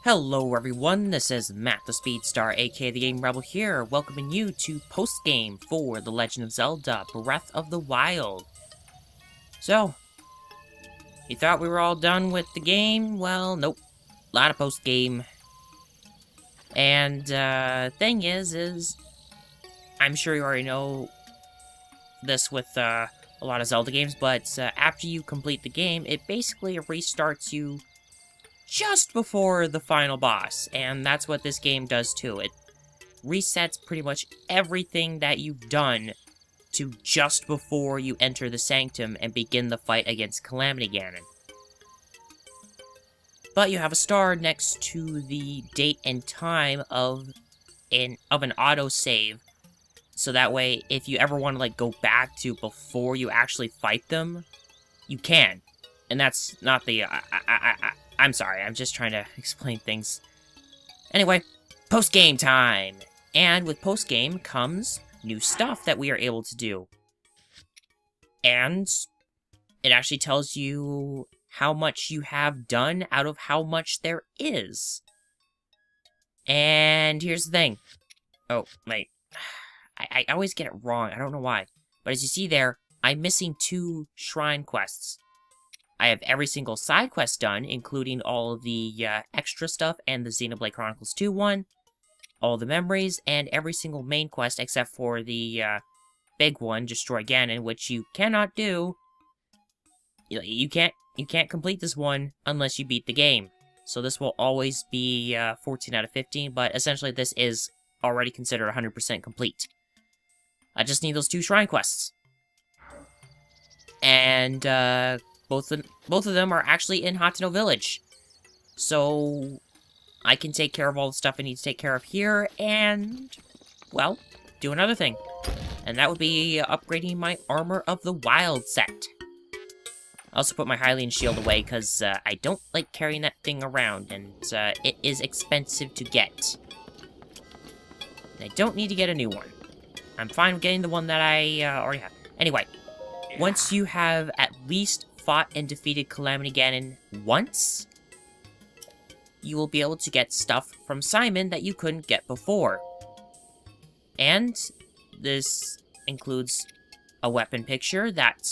Hello everyone, this is Matt the Speedstar, aka the Game Rebel here, welcoming you to Postgame for The Legend of Zelda Breath of the Wild. So, you thought we were all done with the game? Well, nope. A lot of postgame. And, thing is, I'm sure you already know this with, a lot of Zelda games, but, after you complete the game, it basically restarts you just before the final boss, and that's what this game does too. It resets pretty much everything that you've done to just before you enter the Sanctum and begin the fight against Calamity Ganon. But you have a star next to the date and time of an autosave, so that way, if you ever want to go back to before you actually fight them, you can. And that's not the I'm sorry, I'm just trying to explain things. Anyway, post-game time! And with post-game comes new stuff that we are able to do. And it actually tells you how much you have done out of how much there is. And here's the thing. Oh, wait. I always get it wrong, I don't know why. But as you see there, I'm missing 2 shrine quests. I have every single side quest done, including all of the extra stuff and the Xenoblade Chronicles 2 one, all the memories, and every single main quest except for the big one, Destroy Ganon, which you cannot do. You can't complete this one unless you beat the game. So this will always be 14 out of 15, but essentially this is already considered 100% complete. I just need those 2 shrine quests. And both of them are actually in Hateno Village. So I can take care of all the stuff I need to take care of here and, well, do another thing. And that would be upgrading my Armor of the Wild set. I also put my Hylian shield away because I don't like carrying that thing around, and it is expensive to get. And I don't need to get a new one. I'm fine with getting the one that I already have. Anyway, once you have at least fought and defeated Calamity Ganon once, you will be able to get stuff from Simon that you couldn't get before. And this includes a weapon picture that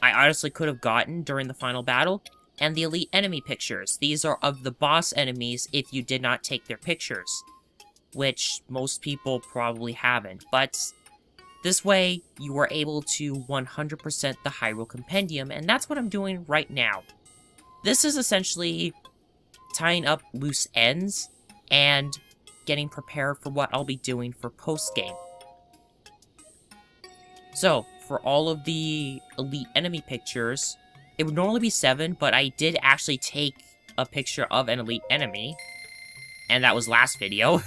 I honestly could have gotten during the final battle, and the elite enemy pictures. These are of the boss enemies if you did not take their pictures, which most people probably haven't, but this way, you are able to 100% the Hyrule Compendium, and that's what I'm doing right now. This is essentially tying up loose ends and getting prepared for what I'll be doing for post-game. So, for all of the elite enemy pictures, it would normally be 7, but I did actually take a picture of an elite enemy, and that was last video.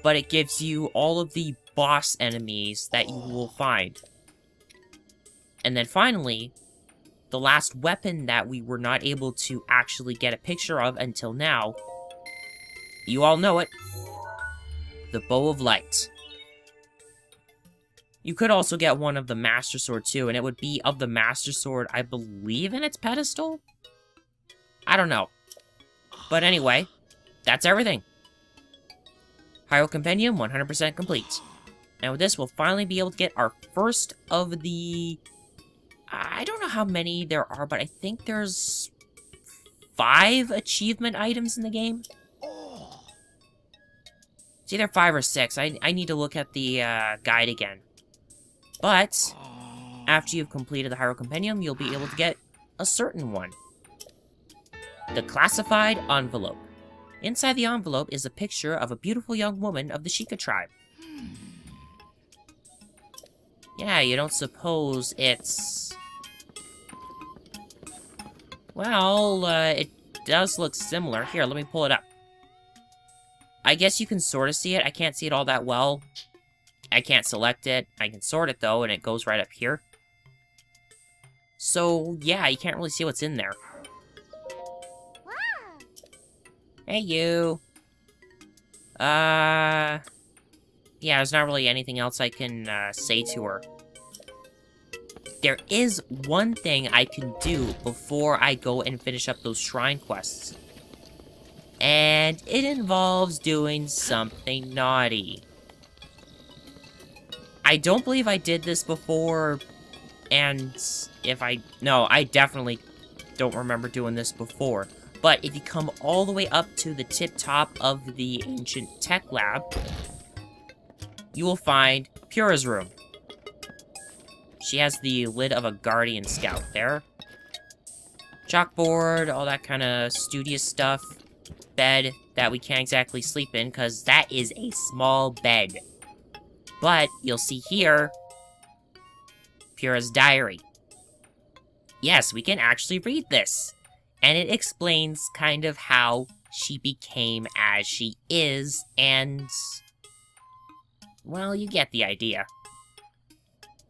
But it gives you all of the boss enemies that you will find. And then finally, the last weapon that we were not able to actually get a picture of until now. You all know it. The Bow of Light. You could also get one of the Master Sword too, and it would be of the Master Sword, I believe, in its pedestal? I don't know. But anyway, that's everything. Hyrule Compendium 100% complete. And with this, we'll finally be able to get our first of the... I don't know how many there are, but I think there's 5 achievement items in the game. It's either 5 or 6. I need to look at the guide again. But after you've completed the Hyrule Compendium, you'll be able to get a certain one. The Classified Envelope. Inside the envelope is a picture of a beautiful young woman of the Sheikah tribe. Yeah, you don't suppose it's... Well, it does look similar. Here, let me pull it up. I guess you can sort of see it. I can't see it all that well. I can't select it. I can sort it, though, and it goes right up here. So, yeah, you can't really see what's in there. Hey, you. Yeah, there's not really anything else I can, say to her. There is one thing I can do before I go and finish up those shrine quests. And it involves doing something naughty. I don't believe I did this before, and no, I definitely don't remember doing this before. But if you come all the way up to the tip top of the ancient tech lab, you will find Pura's room. She has the lid of a Guardian Scout there. Chalkboard, all that kind of studious stuff. Bed that we can't exactly sleep in, because that is a small bed. But you'll see here, Pura's diary. Yes, we can actually read this. And it explains kind of how she became as she is, and... well, you get the idea.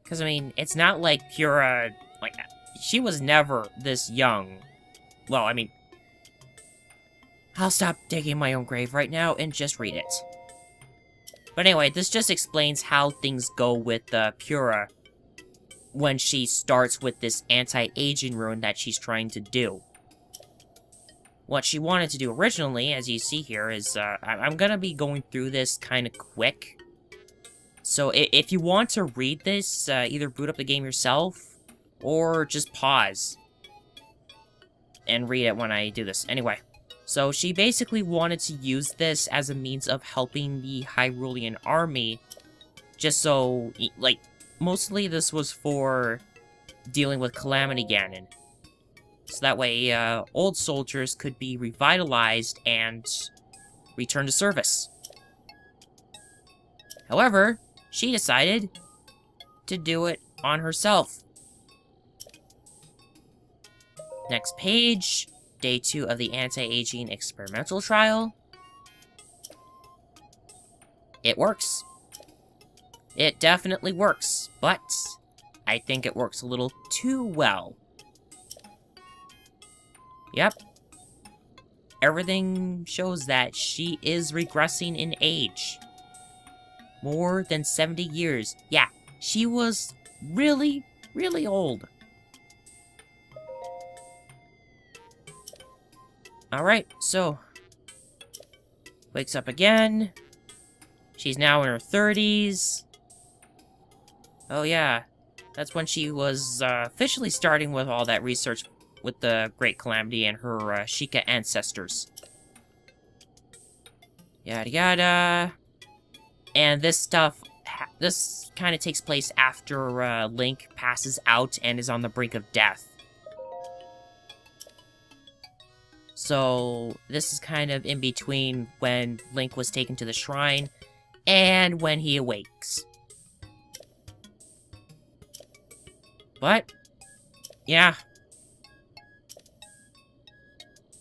Because, I mean, it's not like Pura... like, she was never this young. Well, I mean... I'll stop digging my own grave right now and just read it. But anyway, this just explains how things go with Pura when she starts with this anti-aging rune that she's trying to do. What she wanted to do originally, as you see here, is, I'm gonna be going through this kind of quick. So if you want to read this, either boot up the game yourself, or just pause and read it when I do this. Anyway, so she basically wanted to use this as a means of helping the Hyrulean army, just so, like, mostly this was for dealing with Calamity Ganon. So that way, old soldiers could be revitalized and return to service. However, she decided to do it on herself. Next page, day 2 of the anti-aging experimental trial. It works. It definitely works, but I think it works a little too well. Yep. Everything shows that she is regressing in age. More than 70 years. Yeah, she was really, really old. Alright, so... wakes up again. She's now in her 30s. Oh yeah, that's when she was officially starting with all that research with the Great Calamity and her Sheikah ancestors. Yada yada. And this stuff, this kind of takes place after Link passes out and is on the brink of death. So, this is kind of in between when Link was taken to the shrine and when he awakes. But, yeah.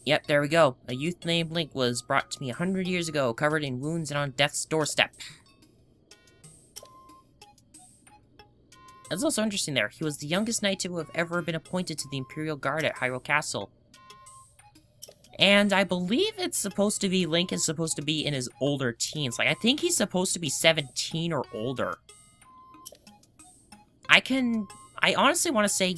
Yep, there we go. A youth named Link was brought to me 100 years ago, covered in wounds and on death's doorstep. That's also interesting there. He was the youngest knight to have ever been appointed to the Imperial Guard at Hyrule Castle. And I believe it's supposed to be, Link is supposed to be in his older teens. Like, I think he's supposed to be 17 or older. I honestly want to say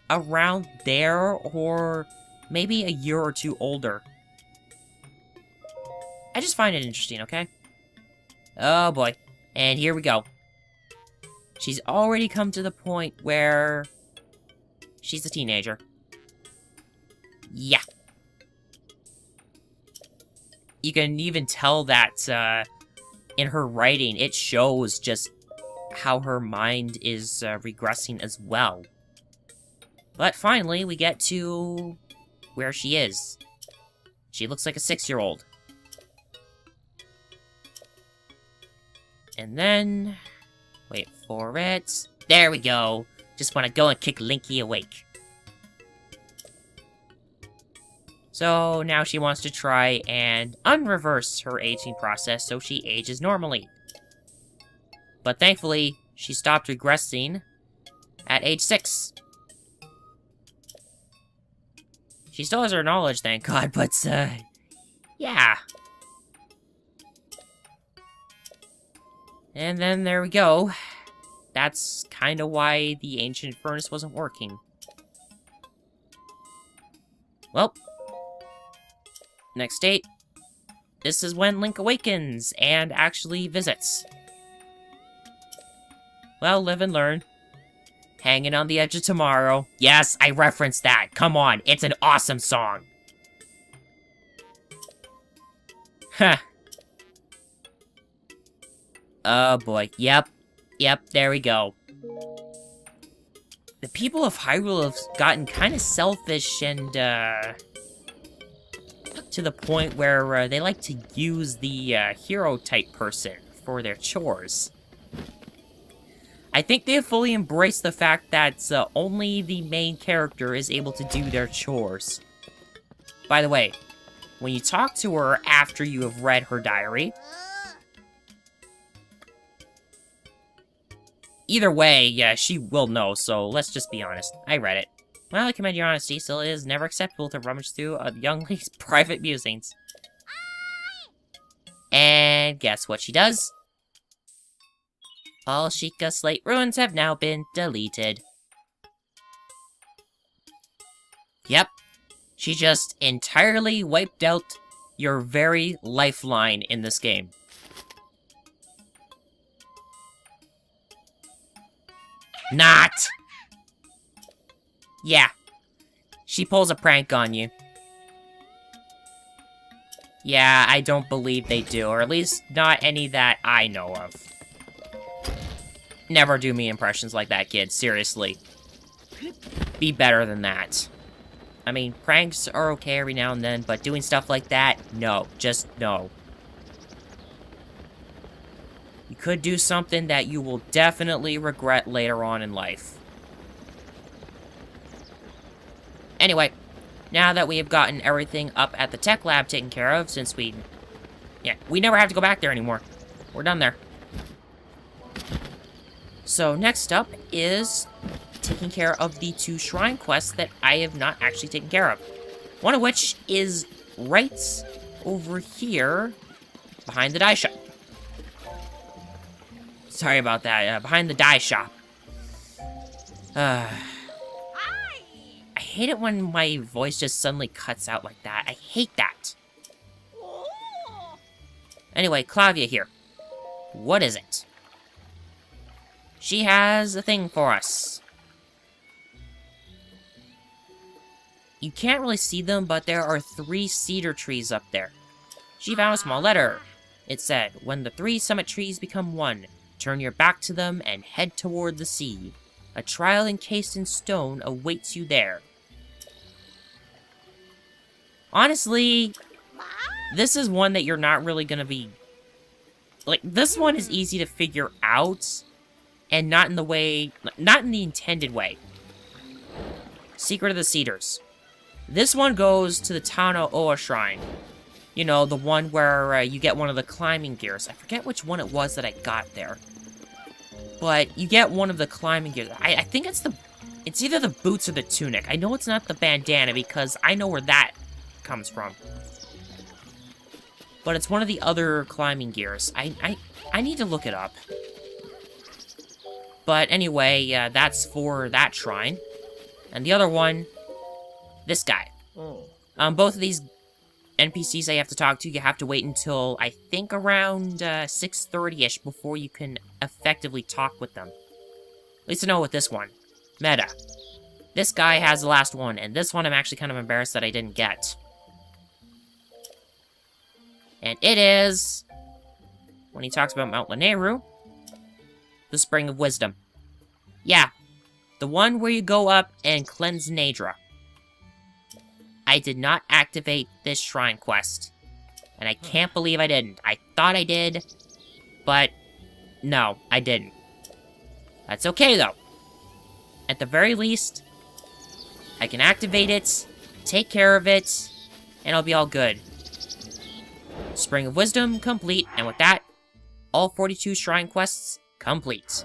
around there, or maybe a year or two older. I just find it interesting, okay? Oh boy. And here we go. She's already come to the point where she's a teenager. Yeah. You can even tell that in her writing, it shows just how her mind is regressing as well. But finally, we get to where she is. She looks like a 6-year-old. And then... wait for it. There we go. Just want to go and kick Linky awake. So now she wants to try and unreverse her aging process so she ages normally. But thankfully, she stopped regressing at age 6. She still has her knowledge, thank God, but, yeah. And then there we go. That's kind of why the ancient furnace wasn't working. Well, next date, this is when Link awakens and actually visits. Well, live and learn. Hanging on the Edge of Tomorrow. Yes, I referenced that. Come on, it's an awesome song. Huh. Oh boy, yep, there we go. The people of Hyrule have gotten kind of selfish and, to the point where they like to use the hero-type person for their chores. I think they have fully embraced the fact that only the main character is able to do their chores. By the way, when you talk to her after you have read her diary, either way, yeah, she will know, so let's just be honest. I read it. Well, I commend your honesty. Still, it is never acceptable to rummage through a young lady's private musings. And guess what she does? All Sheikah Slate ruins have now been deleted. Yep. She just entirely wiped out your very lifeline in this game. Not! Yeah. She pulls a prank on you. Yeah, I don't believe they do, or at least not any that I know of. Never do me impressions like that, kid. Seriously. Be better than that. I mean, pranks are okay every now and then, but doing stuff like that, no. Just no. You could do something that you will definitely regret later on in life. Anyway, now that we have gotten everything up at the tech lab taken care of, since we never have to go back there anymore. We're done there. So next up is taking care of the 2 shrine quests that I have not actually taken care of. One of which is right over here behind the dye shop. Sorry about that, behind the dye shop. I hate it when my voice just suddenly cuts out like that. I hate that. Anyway, Clavia here. What is it? She has a thing for us. You can't really see them, but there are 3 cedar trees up there. She found a small letter. It said, when the 3 summit trees become one, turn your back to them and head toward the sea. A trial encased in stone awaits you there. Honestly, this is one that you're not really gonna be... Like, this one is easy to figure out, and not in the intended way. Secret of the Cedars. This one goes to the Tano Oa Shrine. You know, the one where you get one of the climbing gears. I forget which one it was that I got there. But you get one of the climbing gears. I think it's either the boots or the tunic. I know it's not the bandana because I know where that comes from. But it's one of the other climbing gears. I need to look it up. But anyway, that's for that shrine. And the other one, this guy. Both of these NPCs I have to talk to, you have to wait until, I think, around 6:30-ish before you can effectively talk with them. At least I know with this one. Meta. This guy has the last one, and this one I'm actually kind of embarrassed that I didn't get. And it is... when he talks about Mount Lanayru, the Spring of Wisdom. Yeah, the one where you go up and cleanse Nadra. I did not activate this shrine quest, and I can't believe I didn't. I thought I did, but no, I didn't. That's okay, though. At the very least, I can activate it, take care of it, and I'll be all good. Spring of Wisdom complete, and with that, all 42 shrine quests complete.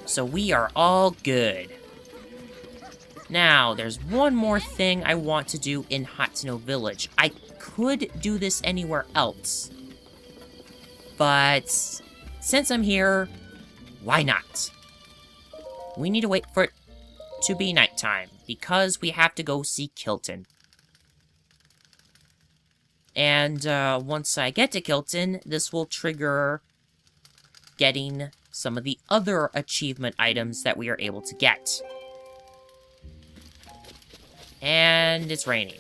So we are all good. Now, there's one more thing I want to do in Hateno Village. I could do this anywhere else. But since I'm here, why not? We need to wait for it to be nighttime, because we have to go see Kilton. And once I get to Kilton, this will trigger getting some of the other achievement items that we are able to get. And it's raining.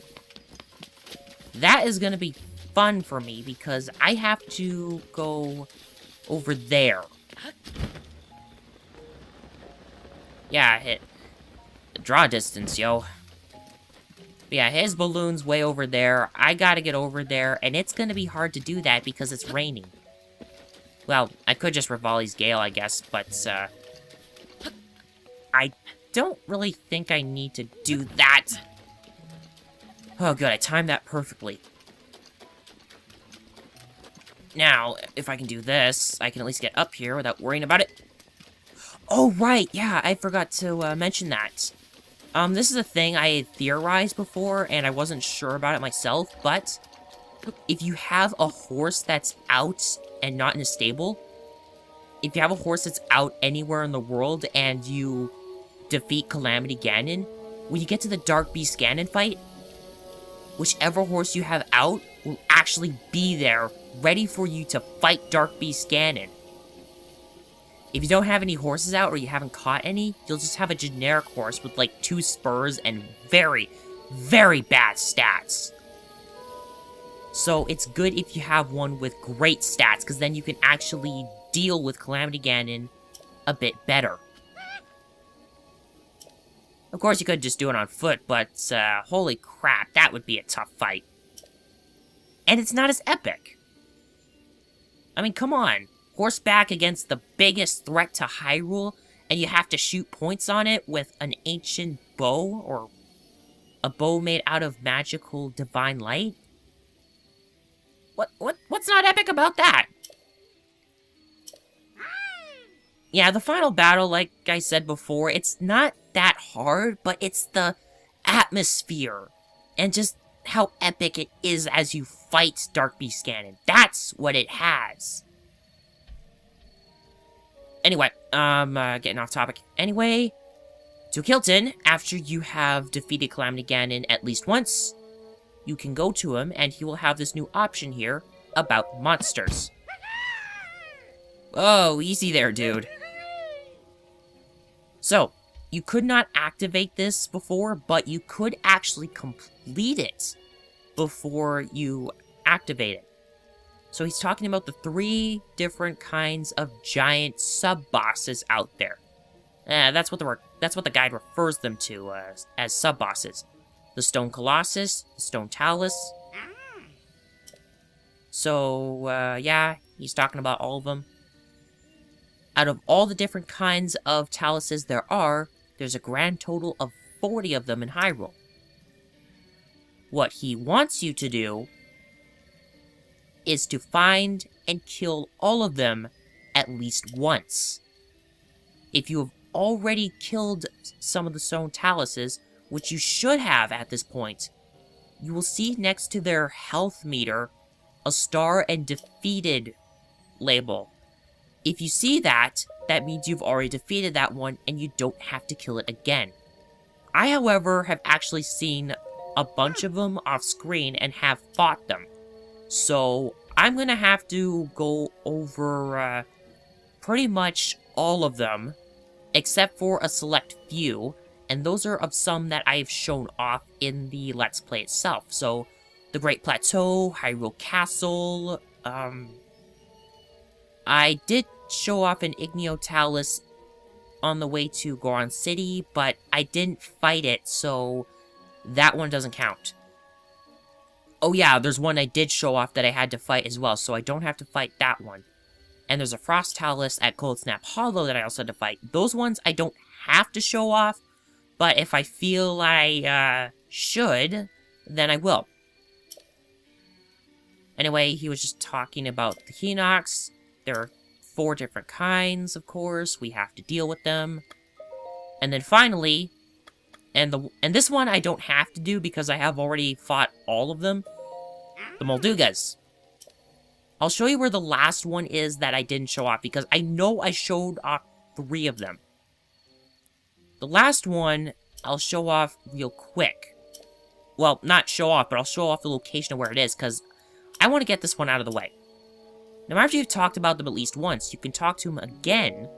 That is going to be fun for me because I have to go over there. Yeah, hit the draw distance, yo. But yeah, his balloon's way over there. I gotta get over there, and it's gonna be hard to do that because it's raining. Well, I could just Rivali's Gale, I guess, but, I don't really think I need to do that. Oh, good, I timed that perfectly. Now, if I can do this, I can at least get up here without worrying about it. Oh, right, yeah, I forgot to mention that. This is a thing I had theorized before, and I wasn't sure about it myself, but if you have a horse that's out and not in a stable, if you have a horse that's out anywhere in the world and you defeat Calamity Ganon, when you get to the Dark Beast Ganon fight, whichever horse you have out will actually be there, ready for you to fight Dark Beast Ganon. If you don't have any horses out or you haven't caught any, you'll just have a generic horse with like 2 spurs and very, very bad stats. So it's good if you have one with great stats, because then you can actually deal with Calamity Ganon a bit better. Of course, you could just do it on foot, but holy crap, that would be a tough fight. And it's not as epic. I mean, come on. Horseback against the biggest threat to Hyrule, and you have to shoot points on it with an ancient bow, or a bow made out of magical divine light? What's not epic about that? Yeah, the final battle, like I said before, it's not that hard, but it's the atmosphere, and just how epic it is as you fight Dark Beast Ganon. That's what it has. Anyway, getting off topic. Anyway, to Kilton, after you have defeated Calamity Ganon at least once, you can go to him, and he will have this new option here about monsters. Oh, easy there, dude. So, you could not activate this before, but you could actually complete it before you activate it. So he's talking about the 3 different kinds of giant sub-bosses out there. That's what the guide refers them to as sub-bosses. The Stone Colossus, the Stone Talus. So, yeah, he's talking about all of them. Out of all the different kinds of taluses there's a grand total of 40 of them in Hyrule. What he wants you to do is to find and kill all of them at least once. If you have already killed some of the Stone Taluses, which you should have at this point, you will see next to their health meter a star and defeated label. If you see that, that means you've already defeated that one and you don't have to kill it again. I, however, have actually seen a bunch of them off screen and have fought them. So, I'm going to have to go over pretty much all of them, except for a select few, and those are of some that I've shown off in the Let's Play itself. So, the Great Plateau, Hyrule Castle, I did show off an Igneo Talus on the way to Goron City, but I didn't fight it, so that one doesn't count. Oh yeah, there's one I did show off that I had to fight as well, so I don't have to fight that one. And there's a Frost Talus at Cold Snap Hollow that I also had to fight. Those ones I don't have to show off, but if I feel I should, then I will. Anyway, he was just talking about the Hinox. There are 4 different kinds, of course. We have to deal with them. And then finally, and this one I don't have to do because I have already fought all of them, the Moldugas. I'll show you where the last one is that I didn't show off, because I know I showed off 3 of them. The last one, I'll show off real quick. Well, not show off, but I'll show off the location of where it is, because I want to get this one out of the way. Now, after you've talked about them at least once, you can talk to him again,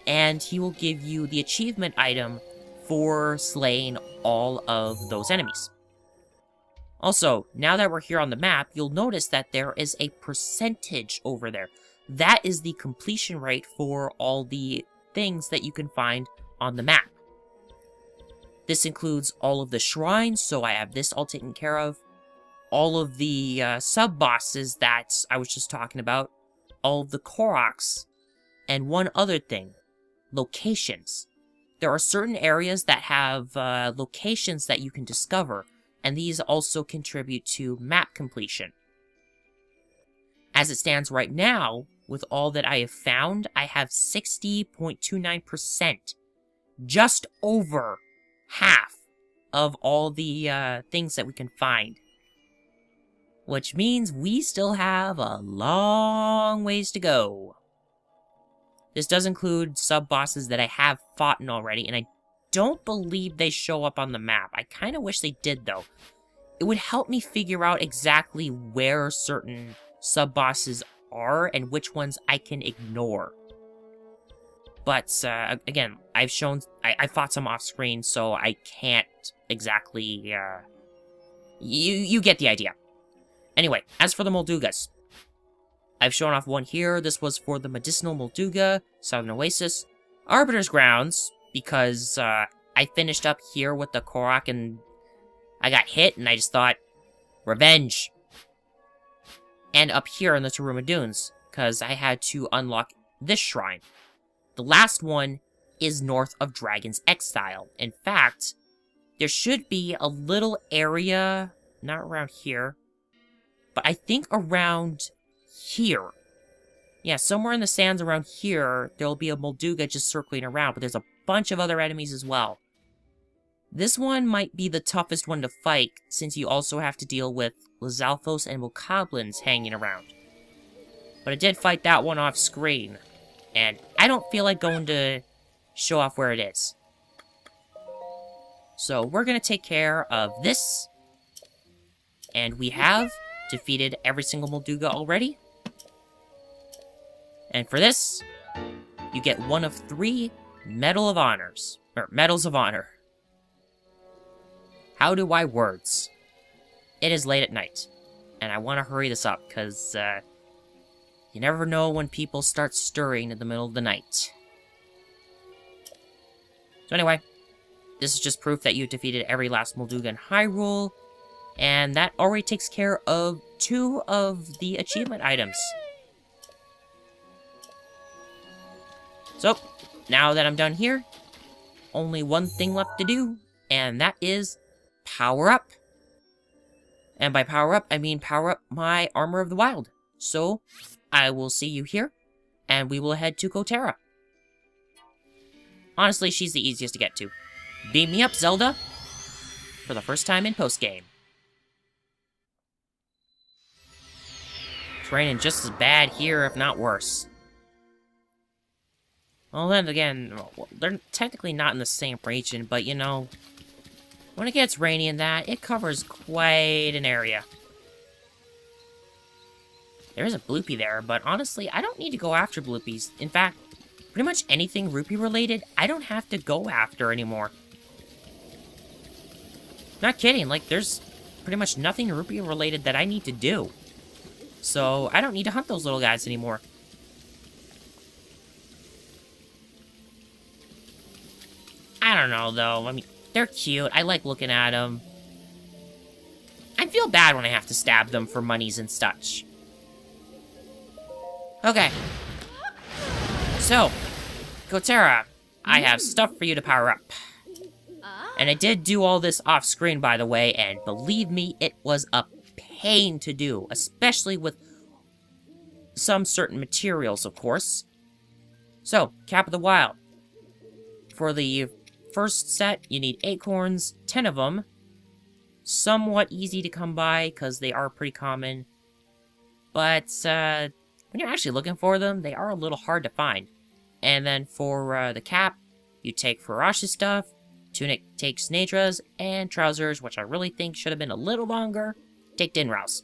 and he will give you the achievement item for slaying all of those enemies. Also, now that we're here on the map, you'll notice that there is a percentage over there. That is the completion rate for all the things that you can find on the map. This includes all of the shrines, so I have this all taken care of. All of the sub-bosses that I was just talking about. All of the Koroks. And one other thing. Locations. There are certain areas that have locations that you can discover, and these also contribute to map completion. As it stands right now, with all that I have found, I have 60.29%. Just over half of all the things that we can find. Which means we still have a long ways to go. This does include sub-bosses that I have fought in already, and I don't believe they show up on the map. I kind of wish they did, though. It would help me figure out exactly where certain sub-bosses are and which ones I can ignore. But, again, I fought some off-screen, so I can't exactly, You get the idea. Anyway, as for the Moldugas, I've shown off one here. This was for the Medicinal Molduga, Southern Oasis. Arbiter's Grounds, because I finished up here with the Korok and I got hit and I just thought, revenge. And up here in the Taruma Dunes, because I had to unlock this shrine. The last one is north of Dragon's Exile. In fact, there should be a little area, not around here, but I think around here. Yeah, somewhere in the sands around here, there'll be a Molduga just circling around, but there's a bunch of other enemies as well. This one might be the toughest one to fight, since you also have to deal with Lizalfos and Bokoblins hanging around. But I did fight that one off screen, and I don't feel like going to show off where it is. So we're going to take care of this, and we have defeated every single Molduga already. And for this, you get one of 3 Medals of Honor. How do I words? It is late at night, and I want to hurry this up, because, you never know when people start stirring in the middle of the night. So anyway, this is just proof that you defeated every last Molduga in Hyrule, and that already takes care of 2 of the achievement items. So, now that I'm done here, only one thing left to do, and that is power up. And by power up, I mean power up my Armor of the Wild. So, I will see you here, and we will head to Kotera. Honestly, she's the easiest to get to. Beam me up, Zelda! For the first time in Postgame. It's raining just as bad here, if not worse. Well, then again, they're technically not in the same region, but you know, when it gets rainy in that, it covers quite an area. There is a Bloopy there, but honestly, I don't need to go after Bloopies. In fact, pretty much anything Rupee related, I don't have to go after anymore. Not kidding, like, there's pretty much nothing Rupee related that I need to do. So, I don't need to hunt those little guys anymore. I don't know, though. I mean, they're cute. I like looking at them. I feel bad when I have to stab them for monies and such. Okay. So, Kotera, I have stuff for you to power up. And I did do all this off-screen, by the way, and believe me, it was a pain to do, especially with some certain materials, of course. So, Cap of the Wild. For the first set, you need acorns, 10 of them. Somewhat easy to come by, because they are pretty common. But, when you're actually looking for them, they are a little hard to find. And then for the cap, you take Farash's stuff, Tunic takes Nadra's, and Trousers, which I really think should have been a little longer, take Dinrau's.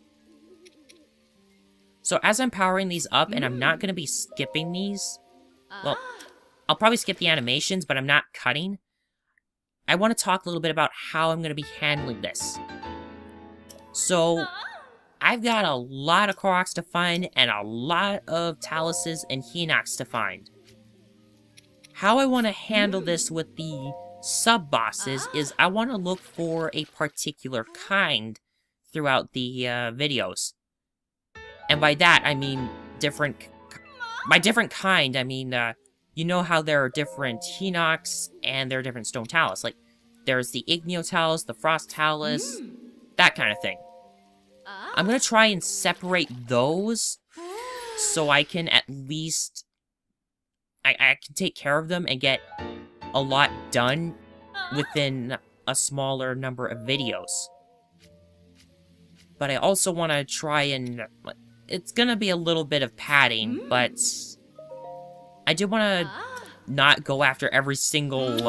So as I'm powering these up, and I'm not going to be skipping these, well, I'll probably skip the animations, but I'm not cutting. I want to talk a little bit about how I'm going to be handling this. So, I've got a lot of Koroks to find, and a lot of Taluses and Hinox to find. How I want to handle this with the sub-bosses is I want to look for a particular kind throughout the videos. And by that, I mean different... By different kind, I mean, you know how there are different Hinox and there are different Stone Talus. Like, there's the Igneo Talus, the Frost Talus, that kind of thing. I'm gonna try and separate those so I can at least... I can take care of them and get a lot done within a smaller number of videos. But I also want to try and... It's gonna be a little bit of padding, but... I do want to not go after every single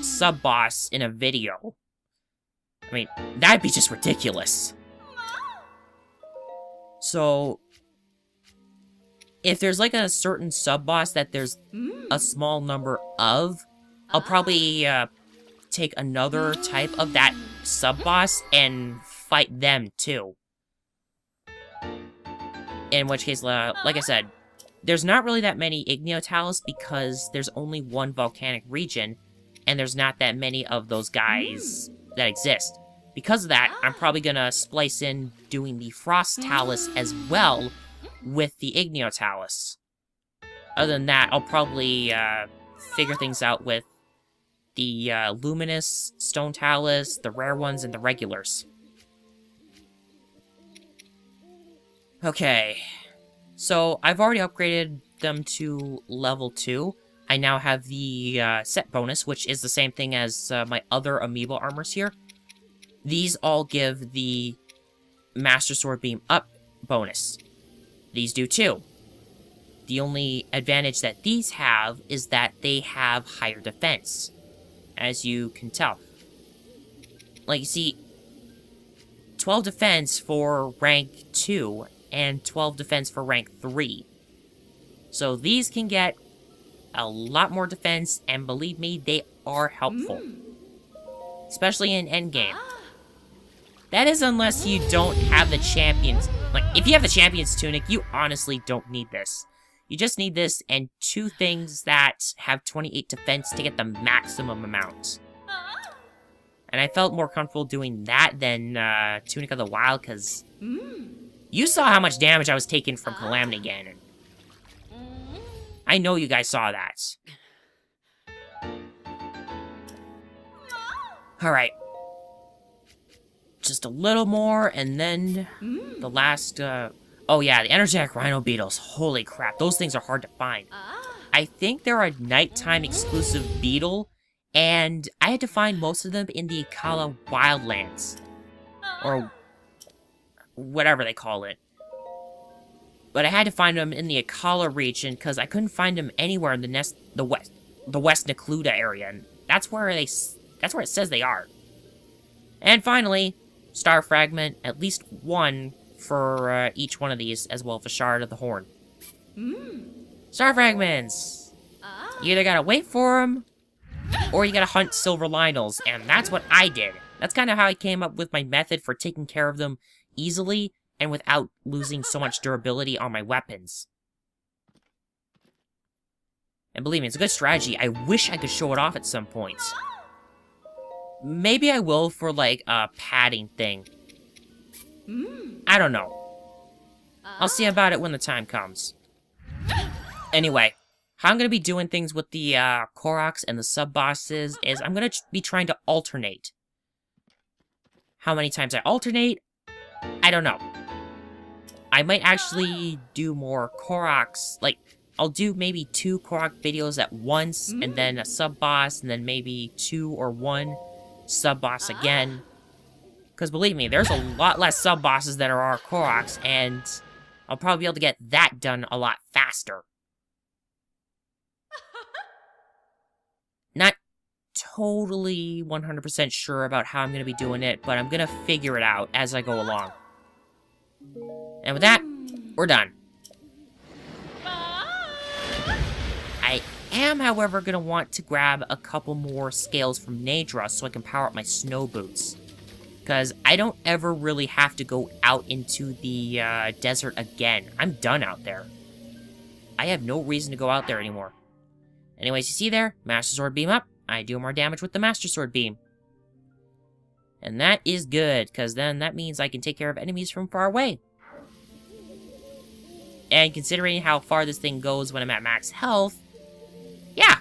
sub-boss in a video. I mean, that'd be just ridiculous. So... If there's like a certain sub-boss that there's a small number of, I'll probably take another type of that sub-boss and fight them too. In which case, like I said, there's not really that many Igneo Talus because there's only one volcanic region, and there's not that many of those guys that exist. Because of that, I'm probably gonna splice in doing the Frost Talus as well, with the Igneo Talus. Other than that, I'll probably figure things out with the Luminous Stone Talus, the rare ones, and the regulars. Okay, so I've already upgraded them to level 2. I now have the set bonus, which is the same thing as my other amiibo armors here. These all give the Master Sword Beam Up bonus. These do too. The only advantage that these have is that they have higher defense, as you can tell. Like, you see, 12 defense for rank 2, and 12 defense for rank 3. So these can get a lot more defense, and believe me, they are helpful. Especially in endgame. That is unless you don't have the champions. Like, if you have the Champion's Tunic, you honestly don't need this. You just need this and 2 things that have 28 defense to get the maximum amount. And I felt more comfortable doing that than Tunic of the Wild, because you saw how much damage I was taking from Calamity Ganon. I know you guys saw that. Alright. Just a little more, and then the last, oh yeah, the energetic rhino beetles. Holy crap, those things are hard to find. I think they're a nighttime exclusive beetle, and I had to find most of them in the Akala Wildlands. Or whatever they call it. But I had to find them in the Akala region, because I couldn't find them anywhere in the West Necluda area, and that's where it says they are. And finally, Star Fragment, at least one for each one of these, as well as a Shard of the Horn. Star Fragments! You either gotta wait for them, or you gotta hunt Silver Lynels, and that's what I did. That's kind of how I came up with my method for taking care of them easily, and without losing so much durability on my weapons. And believe me, it's a good strategy. I wish I could show it off at some points. Maybe I will for, like, a padding thing. I don't know. I'll see about it when the time comes. Anyway, how I'm going to be doing things with the Koroks and the sub-bosses is I'm going to be trying to alternate. How many times I alternate, I don't know. I might actually do more Koroks, like, I'll do maybe 2 Korok videos at once, and then a sub-boss, and then maybe 2 or 1 sub-boss again. Because believe me, there's a lot less sub-bosses than there are Koroks, and I'll probably be able to get that done a lot faster. Not totally 100% sure about how I'm going to be doing it, but I'm going to figure it out as I go along. And with that, we're done. I am, however, going to want to grab a couple more scales from Nadra so I can power up my snow boots. Because I don't ever really have to go out into the desert again. I'm done out there. I have no reason to go out there anymore. Anyways, you see there? Master Sword Beam up. I do more damage with the Master Sword Beam. And that is good, because then that means I can take care of enemies from far away. And considering how far this thing goes when I'm at max health, yeah.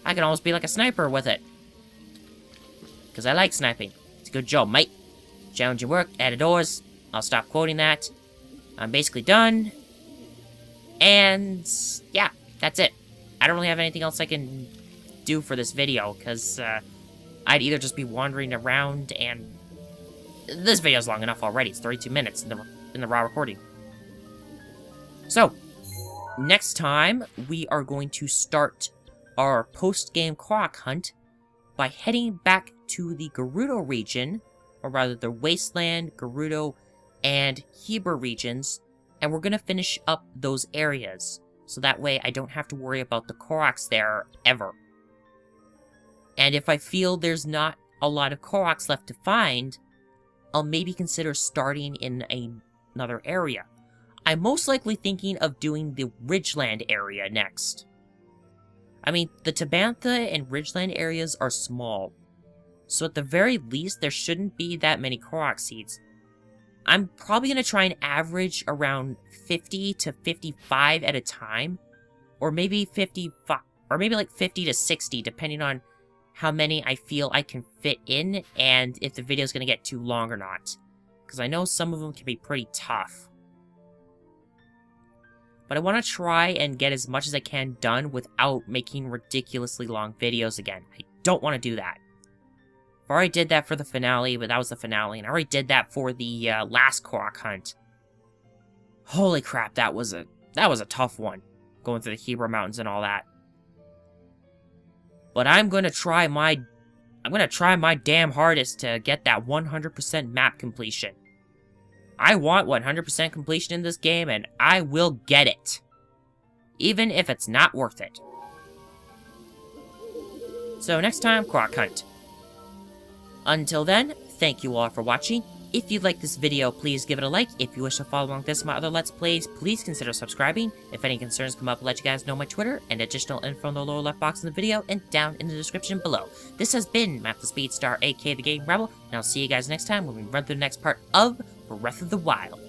I can almost be like a sniper with it. Because I like sniping. It's a good job, mate. Challenging work, out of doors. I'll stop quoting that. I'm basically done. And yeah, that's it. I don't really have anything else I can do for this video, because I'd either just be wandering around and... This video's long enough already. It's 32 minutes in the raw recording. So, next time, we are going to start our post-game Korok hunt by heading back to the Gerudo region, or rather the Wasteland, Gerudo, and Heber regions, and we're going to finish up those areas, so that way I don't have to worry about the Koroks there ever. And if I feel there's not a lot of Koroks left to find, I'll maybe consider starting in another area. I'm most likely thinking of doing the Ridgeland area next. I mean, the Tabantha and Ridgeland areas are small, so at the very least, there shouldn't be that many Korok seeds. I'm probably going to try and average around 50 to 55 at a time, or maybe 55, or maybe like 50 to 60, depending on how many I feel I can fit in, and if the video's going to get too long or not. Because I know some of them can be pretty tough. But I want to try and get as much as I can done without making ridiculously long videos again. I don't want to do that. I already did that for the finale, but that was the finale, and I already did that for the last Korok hunt. Holy crap, that was a tough one, going through the Heber Mountains and all that. But I'm gonna try my damn hardest to get that 100% map completion. I want 100% completion in this game, and I will get it. Even if it's not worth it. So next time, Korok hunt. Until then, thank you all for watching. If you like this video, please give it a like. If you wish to follow along with this and my other Let's Plays, please consider subscribing. If any concerns come up, I'll let you guys know my Twitter and additional info in the lower left box in the video and down in the description below. This has been Matt the Speedstar, aka the Game Rebel, and I'll see you guys next time when we run through the next part of Breath of the Wild.